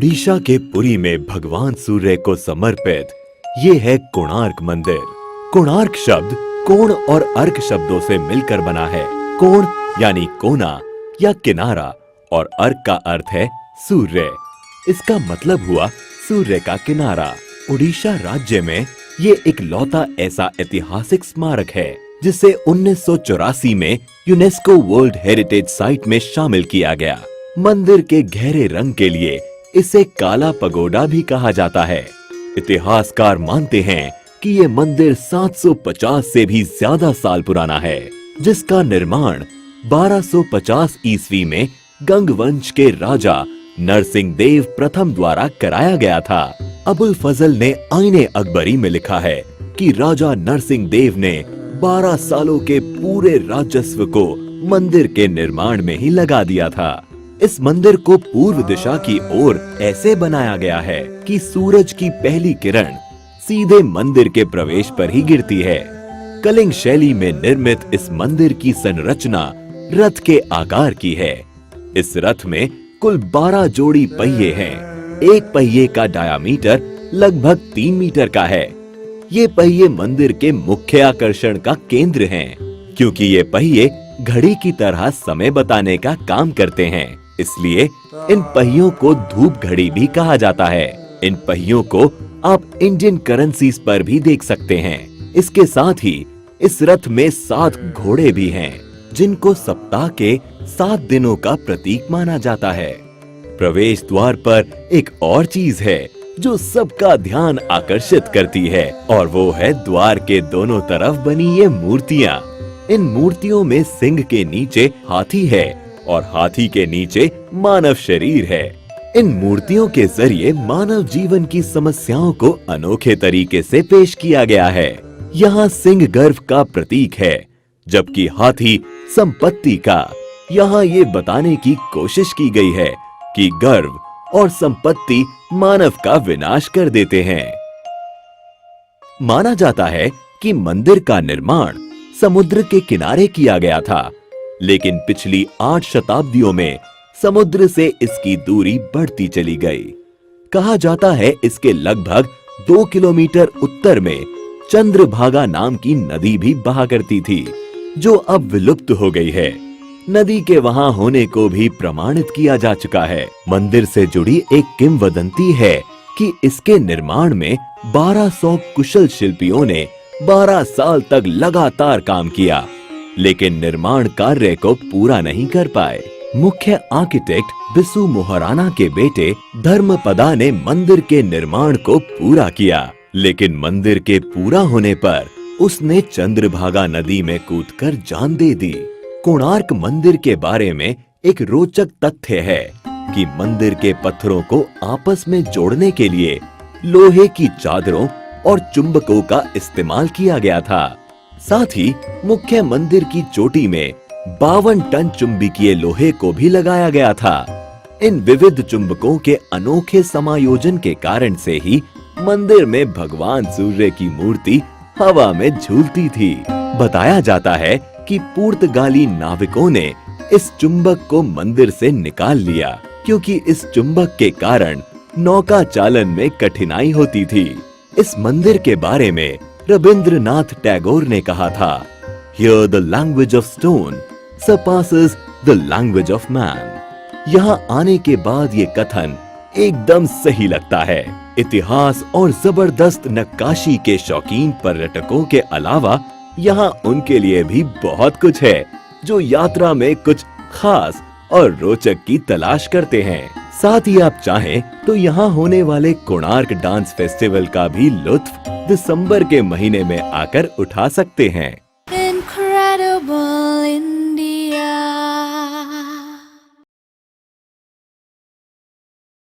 ओडिशा के पुरी में भगवान सूर्य को समर्पित ये है कोणार्क मंदिर। कोणार्क शब्द कोण और अर्क शब्दों से मिलकर बना है। कोण यानी कोना या किनारा और अर्क का अर्थ है सूर्य। इसका मतलब हुआ सूर्य का किनारा। ओडिशा राज्य में ये इकलौता ऐसा ऐतिहासिक स्मारक है जिसे 1984 में यूनेस्को वर्ल्ड हेरिटेज साइट में शामिल किया गया। मंदिर के गहरे रंग के लिए इसे काला पगोडा भी कहा जाता है। इतिहासकार मानते हैं कि ये मंदिर 750 से भी ज्यादा साल पुराना है, जिसका निर्माण 1250 ईस्वी में गंग वंश के राजा नरसिंह देव प्रथम द्वारा कराया गया था। अबुल फजल ने आईने अकबरी में लिखा है कि राजा नरसिंह देव ने 12 सालों के पूरे राजस्व को मंदिर के निर्माण में ही लगा दिया था। इस मंदिर को पूर्व दिशा की ओर ऐसे बनाया गया है कि सूरज की पहली किरण सीधे मंदिर के प्रवेश पर ही गिरती है। कलिंग शैली में निर्मित इस मंदिर की संरचना रथ के आकार की है। इस रथ में कुल 12 जोड़ी पहिए हैं। एक पहिए का डायामीटर लगभग 3 मीटर का है। ये पहिए मंदिर के मुख्य आकर्षण का केंद्र हैं, क्योंकि ये पहिए घड़ी की तरह समय बताने का काम करते हैं। इसलिए इन पहियों को धूप घड़ी भी कहा जाता है। इन पहियों को आप इंडियन करेंसीज पर भी देख सकते हैं। इसके साथ ही इस रथ में 7 घोड़े भी हैं, जिनको सप्ताह के 7 दिनों का प्रतीक माना जाता है। प्रवेश द्वार पर एक और चीज है जो सबका ध्यान आकर्षित करती है, और वो है द्वार के दोनों तरफ बनी ये मूर्तियां। इन मूर्तियों में सिंह के नीचे हाथी है और हाथी के नीचे मानव शरीर है। इन मूर्तियों के जरिए मानव जीवन की समस्याओं को अनोखे तरीके से पेश किया गया है। यहाँ सिंह गर्व का प्रतीक है, जबकि हाथी संपत्ति का। यहाँ ये बताने की कोशिश की गई है कि गर्व और संपत्ति मानव का विनाश कर देते हैं। माना जाता है कि मंदिर का निर्माण समुद्र के किनारे किया गया था, लेकिन पिछली 8 शताब्दियों में समुद्र से इसकी दूरी बढ़ती चली गई। कहा जाता है इसके लगभग 2 किलोमीटर उत्तर में चंद्रभागा नाम की नदी भी बहा करती थी, जो अब विलुप्त हो गई है। नदी के वहां होने को भी प्रमाणित किया जा चुका है। मंदिर से जुड़ी एक किंवदंती है कि इसके निर्माण में 1200 कुशल शिल्पियों ने 12 साल तक लगातार काम किया, लेकिन निर्माण कार्य को पूरा नहीं कर पाए। मुख्य आर्किटेक्ट बिसु मोहराना के बेटे धर्मपदा ने मंदिर के निर्माण को पूरा किया, लेकिन मंदिर के पूरा होने पर उसने चंद्रभागा नदी में कूदकर जान दे दी। कोणार्क मंदिर के बारे में एक रोचक तथ्य है कि मंदिर के पत्थरों को आपस में जोड़ने के लिए लोहे की चादरों और चुंबकों का इस्तेमाल किया गया था। साथ ही मुख्य मंदिर की चोटी में 52 टन चुंबकीय लोहे को भी लगाया गया था। इन विविध चुंबकों के अनोखे समायोजन के कारण से ही मंदिर में भगवान सूर्य की मूर्ति हवा में झूलती थी। बताया जाता है कि पुर्तगाली नाविकों ने इस चुंबक को मंदिर से निकाल लिया, क्योंकि इस चुंबक के कारण नौका चालन में कठिनाई होती थी। इस मंदिर के बारे में रविंद्रनाथ टैगोर ने कहा था, Here the language of stone surpasses the language of man। यहाँ आने के बाद ये कथन एकदम सही लगता है। इतिहास और जबरदस्त नक्काशी के शौकीन पर्यटकों के अलावा यहाँ उनके लिए भी बहुत कुछ है, जो यात्रा में कुछ खास और रोचक की तलाश करते हैं। साथ ही आप चाहें तो यहाँ होने वाले कोणार्क डांस फेस्टिवल का भी लुत्फ दिसंबर के महीने में आकर उठा सकते हैं।